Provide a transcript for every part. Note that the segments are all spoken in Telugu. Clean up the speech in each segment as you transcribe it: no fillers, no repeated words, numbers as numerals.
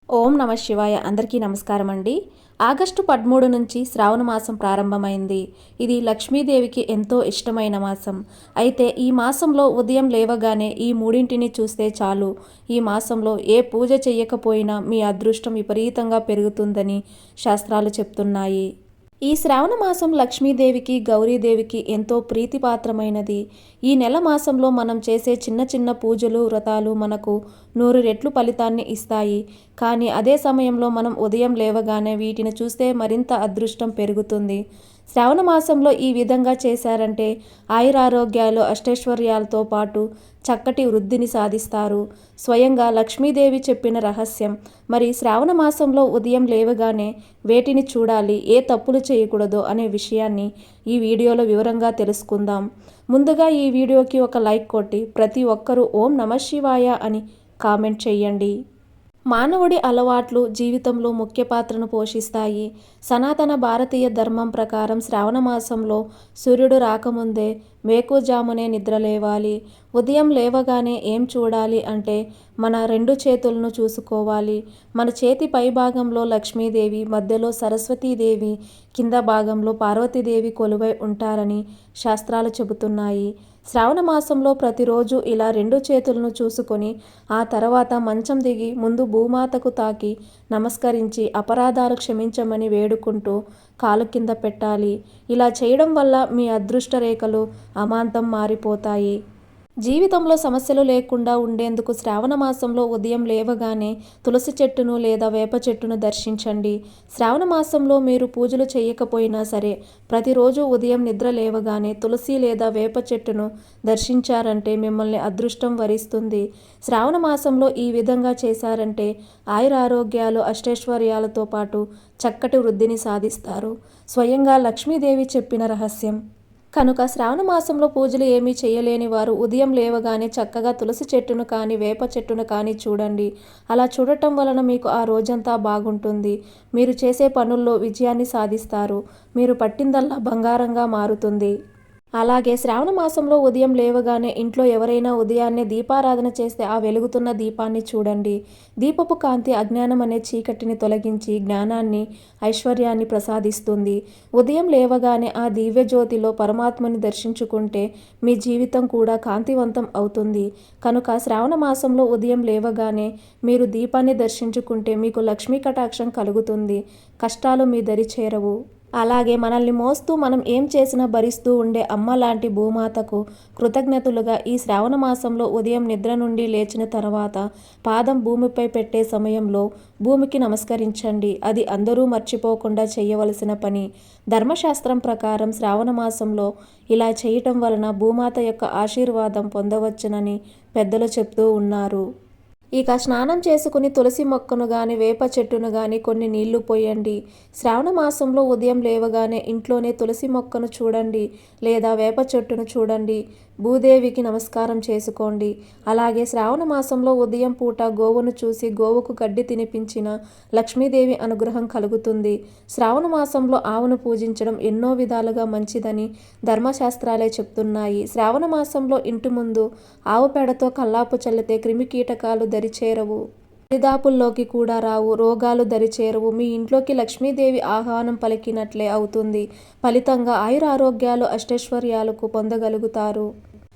ఓం నమ శివాయ. అందరికీ నమస్కారం అండి. ఆగస్టు 13 నుంచి శ్రావణ మాసం ప్రారంభమైంది. ఇది లక్ష్మీదేవికి ఎంతో ఇష్టమైన మాసం. అయితే ఈ మాసంలో ఉదయం లేవగానే ఈ మూడింటిని చూస్తే చాలు, ఈ మాసంలో ఏ పూజ చెయ్యకపోయినా మీ అదృష్టం విపరీతంగా పెరుగుతుందని శాస్త్రాలు చెప్తున్నాయి. ఈ శ్రావణ మాసం లక్ష్మీదేవికి, గౌరీదేవికి ఎంతో ప్రీతిపాత్రమైనది. ఈ నెల మాసంలో మనం చేసే చిన్న చిన్న పూజలు, వ్రతాలు మనకు 100 రెట్లు ఫలితాన్ని ఇస్తాయి. కానీ అదే సమయంలో మనం ఉదయం లేవగానే వీటిని చూస్తే మరింత అదృష్టం పెరుగుతుంది. శ్రావణ మాసంలో ఈ విధంగా చేశారంటే ఆయురారోగ్యాలు, అష్టైశ్వర్యాలతో పాటు చక్కటి వృద్ధిని సాధిస్తారు. స్వయంగా లక్ష్మీదేవి చెప్పిన రహస్యం. మరి శ్రావణ మాసంలో ఉదయం లేవగానే వేటిని చూడాలి, ఏ తప్పులు చేయకూడదో అనే విషయాన్ని ఈ వీడియోలో వివరంగా తెలుసుకుందాం. ముందుగా ఈ వీడియోకి ఒక లైక్ కొట్టి ప్రతి ఒక్కరూ ఓం నమః శివాయ అని కామెంట్ చేయండి. మానవుడి అలవాట్లు జీవితంలో ముఖ్య పాత్రను పోషిస్తాయి. సనాతన భారతీయ ధర్మం ప్రకారం శ్రావణ మాసంలో సూర్యుడు రాకముందే వేకువజామునే నిద్రలేవాలి. ఉదయం లేవగానే ఏం చూడాలి అంటే మన 2 చేతులను చూసుకోవాలి. మన చేతి పై భాగంలో లక్ష్మీదేవి, మధ్యలో సరస్వతీదేవి, కింద భాగంలో పార్వతీదేవి కొలువై ఉంటారని శాస్త్రాలు చెబుతున్నాయి. శ్రావణ మాసంలో ప్రతిరోజు ఇలా 2 చేతులను చూసుకొని ఆ తర్వాత మంచం దిగి ముందు భూమాతకు తాకి నమస్కరించి అపరాధాలు క్షమించమని వేడుకుంటూ కాలు కింద పెట్టాలి. ఇలా చేయడం వల్ల మీ అదృష్ట రేఖలు అమాంతం మారిపోతాయి. జీవితంలో సమస్యలు లేకుండా ఉండేందుకు శ్రావణ మాసంలో ఉదయం లేవగానే తులసి చెట్టును లేదా వేప చెట్టును దర్శించండి. శ్రావణ మాసంలో మీరు పూజలు చేయకపోయినా సరే ప్రతిరోజు ఉదయం నిద్ర లేవగానే తులసి లేదా వేప చెట్టును దర్శించారంటే మిమ్మల్ని అదృష్టం వరిస్తుంది. శ్రావణ మాసంలో ఈ విధంగా చేశారంటే ఆయురారోగ్యాలు, అష్టైశ్వర్యాలతో పాటు చక్కటి వృద్ధిని సాధిస్తారు. స్వయంగా లక్ష్మీదేవి చెప్పిన రహస్యం కనుక శ్రావణ మాసంలో పూజలు ఏమీ చేయలేని వారు ఉదయం లేవగానే చక్కగా తులసి చెట్టును కానీ వేప చెట్టును కానీ చూడండి. అలా చూడటం వలన మీకు ఆ రోజంతా బాగుంటుంది. మీరు చేసే పనుల్లో విజయాన్ని సాధిస్తారు. మీరు పట్టిందల్లా బంగారంగా మారుతుంది. అలాగే శ్రావణ మాసంలో ఉదయం లేవగానే ఇంట్లో ఎవరైనా ఉదయాన్నే దీపారాధన చేస్తే ఆ వెలుగుతున్న దీపాన్ని చూడండి. దీపపు కాంతి అజ్ఞానం అనే చీకటిని తొలగించి జ్ఞానాన్ని, ఐశ్వర్యాన్ని ప్రసాదిస్తుంది. ఉదయం లేవగానే ఆ దివ్య జ్యోతిలో పరమాత్మని దర్శించుకుంటే మీ జీవితం కూడా కాంతివంతం అవుతుంది. కనుక శ్రావణ మాసంలో ఉదయం లేవగానే మీరు దీపాన్ని దర్శించుకుంటే మీకు లక్ష్మీ కటాక్షం కలుగుతుంది. కష్టాలు మీ దరి చేరవు. అలాగే మనల్ని మోస్తూ మనం ఏం చేసినా భరిస్తూ ఉండే అమ్మ లాంటి భూమాతకు కృతజ్ఞతలుగా ఈ శ్రావణ మాసంలో ఉదయం నిద్ర నుండి లేచిన తర్వాత పాదం భూమిపై పెట్టే సమయంలో భూమికి నమస్కరించండి. అది అందరూ మర్చిపోకుండా చేయవలసిన పని. ధర్మశాస్త్రం ప్రకారం శ్రావణ మాసంలో ఇలా చేయటం వలన భూమాత యొక్క ఆశీర్వాదం పొందవచ్చునని పెద్దలు చెప్తూ ఉన్నారు. ఇక స్నానం చేసుకుని తులసి మొక్కను గాని, వేప చెట్టును గాని కొన్ని నీళ్లు పోయండి. శ్రావణ మాసంలో ఉదయం లేవగానే ఇంట్లోనే తులసి మొక్కను చూడండి లేదా వేప చెట్టును చూడండి. భూదేవికి నమస్కారం చేసుకోండి. అలాగే శ్రావణ మాసంలో ఉదయం పూట గోవును చూసి గోవుకు గడ్డి తినిపించిన లక్ష్మీదేవి అనుగ్రహం కలుగుతుంది. శ్రావణ మాసంలో ఆవును పూజించడం ఎన్నో విధాలుగా మంచిదని ధర్మశాస్త్రాలే చెప్తున్నాయి. శ్రావణ మాసంలో ఇంటి ముందు ఆవు పేడతో కల్లాపు చల్లితే క్రిమికీటకాలు దరిచేరవు. దరిదాపుల్లోకి కూడా రావు. రోగాలు దరిచేరవు. మీ ఇంట్లోకి లక్ష్మీదేవి ఆహ్వానం పలికినట్లే అవుతుంది. ఫలితంగా ఆయురారోగ్యాలు, అష్టైశ్వర్యాలకు పొందగలుగుతారు.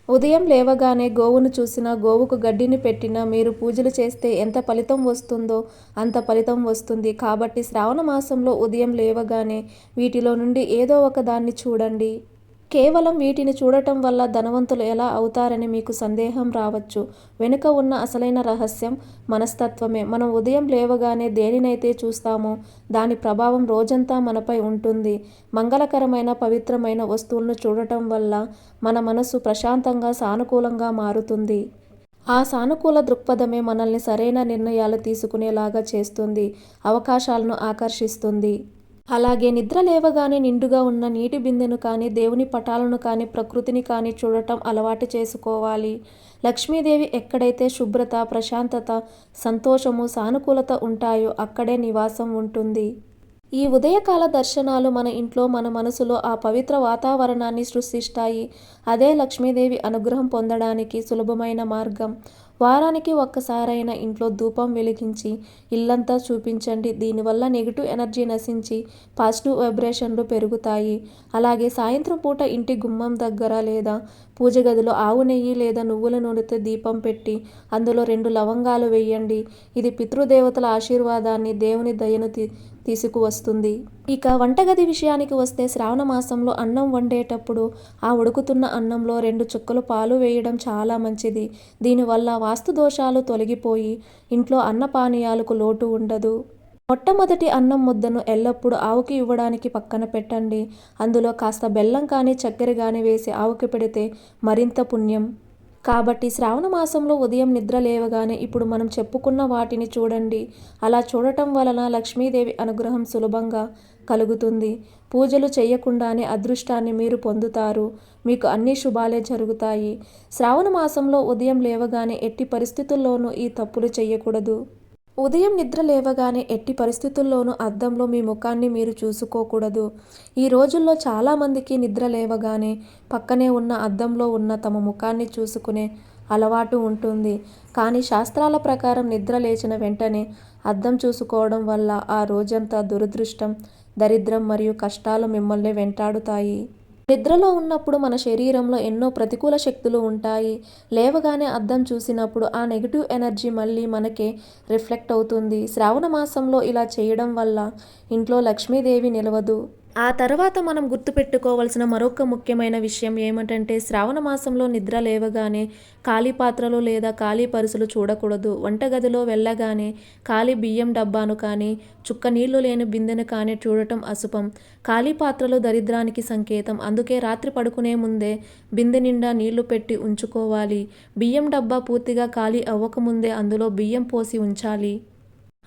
ఉదయం లేవగానే గోవును చూసినా, గోవుకు గడ్డిని పెట్టినా మీరు పూజలు చేస్తే ఎంత ఫలితం వస్తుందో అంత ఫలితం వస్తుంది. కాబట్టి శ్రావణ మాసంలో ఉదయం లేవగానే వీటిలో నుండి ఏదో ఒక దాన్ని చూడండి. కేవలం వీటిని చూడటం వల్ల ధనవంతులు ఎలా అవుతారని మీకు సందేహం రావచ్చు. వెనుక ఉన్న అసలైన రహస్యం మనస్తత్వమే. మనం ఉదయం లేవగానే దేనినైతే చూస్తామో దాని ప్రభావం రోజంతా మనపై ఉంటుంది. మంగళకరమైన, పవిత్రమైన వస్తువులను చూడటం వల్ల మన మనసు ప్రశాంతంగా, సానుకూలంగా మారుతుంది. ఆ సానుకూల దృక్పథమే మనల్ని సరైన నిర్ణయాలు తీసుకునేలాగా చేస్తుంది, అవకాశాలను ఆకర్షిస్తుంది. అలాగే నిద్ర లేవగానే నిండుగా ఉన్న నీటి బిందెను కానీ, దేవుని పటాలను కానీ, ప్రకృతిని కానీ చూడటం అలవాటు చేసుకోవాలి. లక్ష్మీదేవి ఎక్కడైతే శుభ్రత, ప్రశాంతత, సంతోషము, సానుకూలత ఉంటాయో అక్కడే నివాసం ఉంటుంది. ఈ ఉదయకాల దర్శనాలు మన ఇంట్లో, మన మనసులో ఆ పవిత్ర వాతావరణాన్ని సృష్టిస్తాయి. అదే లక్ష్మీదేవి అనుగ్రహం పొందడానికి సులభమైన మార్గం. వారానికి ఒక్కసారైనా ఇంట్లో ధూపం వెలిగించి ఇల్లంతా చూపించండి. దీనివల్ల నెగిటివ్ ఎనర్జీ నశించి పాజిటివ్ వైబ్రేషన్లు పెరుగుతాయి. అలాగే సాయంత్రం పూట ఇంటి గుమ్మం దగ్గర లేదా పూజ గదిలో ఆవు నెయ్యి లేదా నువ్వుల నూనెతో దీపం పెట్టి అందులో 2 లవంగాలు వేయండి. ఇది పితృదేవతల ఆశీర్వాదాన్ని, దేవుని దయను తీసుకువస్తుంది. ఇక వంటగది విషయానికి వస్తే శ్రావణ మాసంలో అన్నం వండేటప్పుడు ఆ ఉడుకుతున్న అన్నంలో 2 చుక్కలు పాలు వేయడం చాలా మంచిది. దీనివల్ల వాస్తు దోషాలు తొలగిపోయి ఇంట్లో అన్నపానీయాలకు లోటు ఉండదు. మొట్టమొదటి అన్నం ముద్దను ఎల్లప్పుడూ ఆవుకి ఇవ్వడానికి పక్కన పెట్టండి. అందులో కాస్త బెల్లం కానీ చక్కెర కానీ వేసి ఆవుకి పెడితే మరింత పుణ్యం. కాబట్టి శ్రావణ మాసంలో ఉదయం నిద్ర లేవగానే ఇప్పుడు మనం చెప్పుకున్న వాటిని చూడండి. అలా చూడటం వలన లక్ష్మీదేవి అనుగ్రహం సులభంగా కలుగుతుంది. పూజలు చేయకుండానే అదృష్టాన్ని మీరు పొందుతారు. మీకు అన్ని శుభాలే జరుగుతాయి. శ్రావణ మాసంలో ఉదయం లేవగానే ఎట్టి పరిస్థితుల్లోనూ ఈ తప్పులు చేయకూడదు. ఉదయం నిద్ర లేవగానే ఎట్టి పరిస్థితుల్లోనూ అద్దంలో మీ ముఖాన్ని మీరు చూసుకోకూడదు. ఈ రోజుల్లో చాలామందికి నిద్ర లేవగానే పక్కనే ఉన్న అద్దంలో ఉన్న తమ ముఖాన్ని చూసుకునే అలవాటు ఉంటుంది. కానీ శాస్త్రాల ప్రకారం నిద్ర లేచిన వెంటనే అద్దం చూసుకోవడం వల్ల ఆ రోజంతా దురదృష్టం, దరిద్రం మరియు కష్టాలు మిమ్మల్ని వెంటాడుతాయి. నిద్రలో ఉన్నప్పుడు మన శరీరంలో ఎన్నో ప్రతికూల శక్తులు ఉంటాయి. లేవగానే అద్దం చూసినప్పుడు ఆ నెగిటివ్ ఎనర్జీ మళ్ళీ మనకే రిఫ్లెక్ట్ అవుతుంది. శ్రావణ మాసంలో ఇలా చేయడం వల్ల ఇంట్లో లక్ష్మీదేవి నిలవదు. ఆ తర్వాత మనం గుర్తుపెట్టుకోవాల్సిన మరొక ముఖ్యమైన విషయం ఏమిటంటే శ్రావణ మాసంలో నిద్ర లేవగానే ఖాళీ పాత్రలు లేదా ఖాళీ పరుసులు చూడకూడదు. వంటగదిలో వెళ్ళగానే ఖాళీ బియ్యం డబ్బాను కానీ చుక్క నీళ్లు లేని బిందెను కానీ చూడటం అశుభం. ఖాళీ పాత్రలు దరిద్రానికి సంకేతం. అందుకే రాత్రి పడుకునే ముందే బిందె నిండా నీళ్లు పెట్టి ఉంచుకోవాలి. బియ్యం డబ్బా పూర్తిగా ఖాళీ అవ్వకముందే అందులో బియ్యం పోసి ఉంచాలి.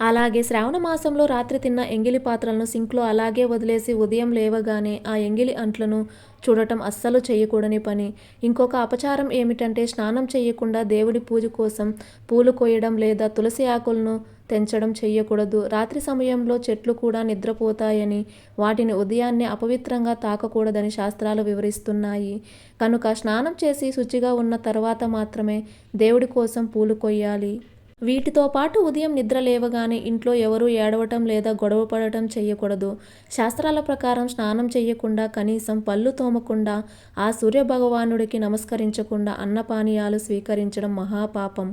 అలాగే శ్రావణ మాసంలో రాత్రి తిన్న ఎంగిలి పాత్రలను సింక్లో అలాగే వదిలేసి ఉదయం లేవగానే ఆ ఎంగిలి అంట్లను చూడటం అస్సలు చేయకూడని పని. ఇంకొక అపచారం ఏమిటంటే స్నానం చేయకుండా దేవుడి పూజ కోసం పూలు కోయడం లేదా తులసి ఆకులను తెంచడం చేయకూడదు. రాత్రి సమయంలో చెట్లు కూడా నిద్రపోతాయని, వాటిని ఉదయాన్నే అపవిత్రంగా తాకకూడదని శాస్త్రాలు వివరిస్తున్నాయి. కనుక స్నానం చేసి శుచిగా ఉన్న తర్వాత మాత్రమే దేవుడి కోసం పూలు కొయ్యాలి. వీటితో పాటు ఉదయం నిద్ర లేవగానే ఇంట్లో ఎవరూ ఏడవటం లేదా గొడవ పడటం చేయకూడదు. శాస్త్రాల ప్రకారం స్నానం చేయకుండా, కనీసం పళ్ళు తోమకుండా, ఆ సూర్యభగవానుడికి నమస్కరించకుండా అన్నపానీయాలు స్వీకరించడం మహాపాపం.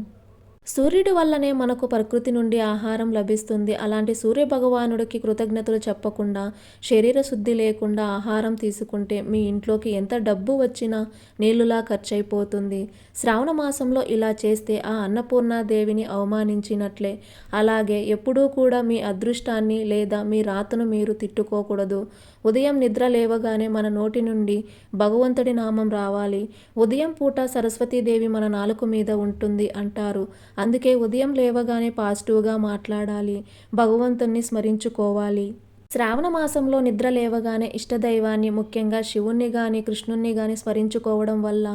సూర్యుడి వల్లనే మనకు ప్రకృతి నుండి ఆహారం లభిస్తుంది. అలాంటి సూర్యభగవానుడికి కృతజ్ఞతలు చెప్పకుండా, శరీర శుద్ధి లేకుండా ఆహారం తీసుకుంటే మీ ఇంట్లోకి ఎంత డబ్బు వచ్చినా నీళ్లులా ఖర్చయిపోతుంది. శ్రావణ మాసంలో ఇలా చేస్తే ఆ అన్నపూర్ణాదేవిని అవమానించినట్లే. అలాగే ఎప్పుడూ కూడా మీ అదృష్టాన్ని లేదా మీ రాతను మీరు తిట్టుకోకూడదు. ఉదయం నిద్ర లేవగానే మన నోటి నుండి భగవంతుడి నామం రావాలి. ఉదయం పూట సరస్వతీదేవి మన నాలుక మీద ఉంటుంది అంటారు. అందుకే ఉదయం లేవగానే పాజిటివ్గా మాట్లాడాలి, భగవంతుణ్ణి స్మరించుకోవాలి. శ్రావణ మాసంలో నిద్ర లేవగానే ఇష్టదైవాన్ని, ముఖ్యంగా శివుణ్ణి కానీ కృష్ణుణ్ణి కానీ స్మరించుకోవడం వల్ల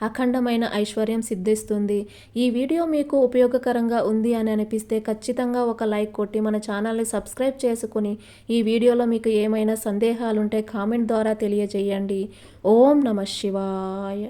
అఖండమైన ఐశ్వర్యం సిద్ధిస్తుంది. ఈ వీడియో మీకు ఉపయోగకరంగా ఉంది అని అనిపిస్తే ఖచ్చితంగా ఒక లైక్ కొట్టి మన ఛానల్ని సబ్స్క్రైబ్ చేసుకుని ఈ వీడియోలో మీకు ఏమైనా సందేహాలుంటే కామెంట్ ద్వారా తెలియజేయండి. ఓం నమః శివాయ.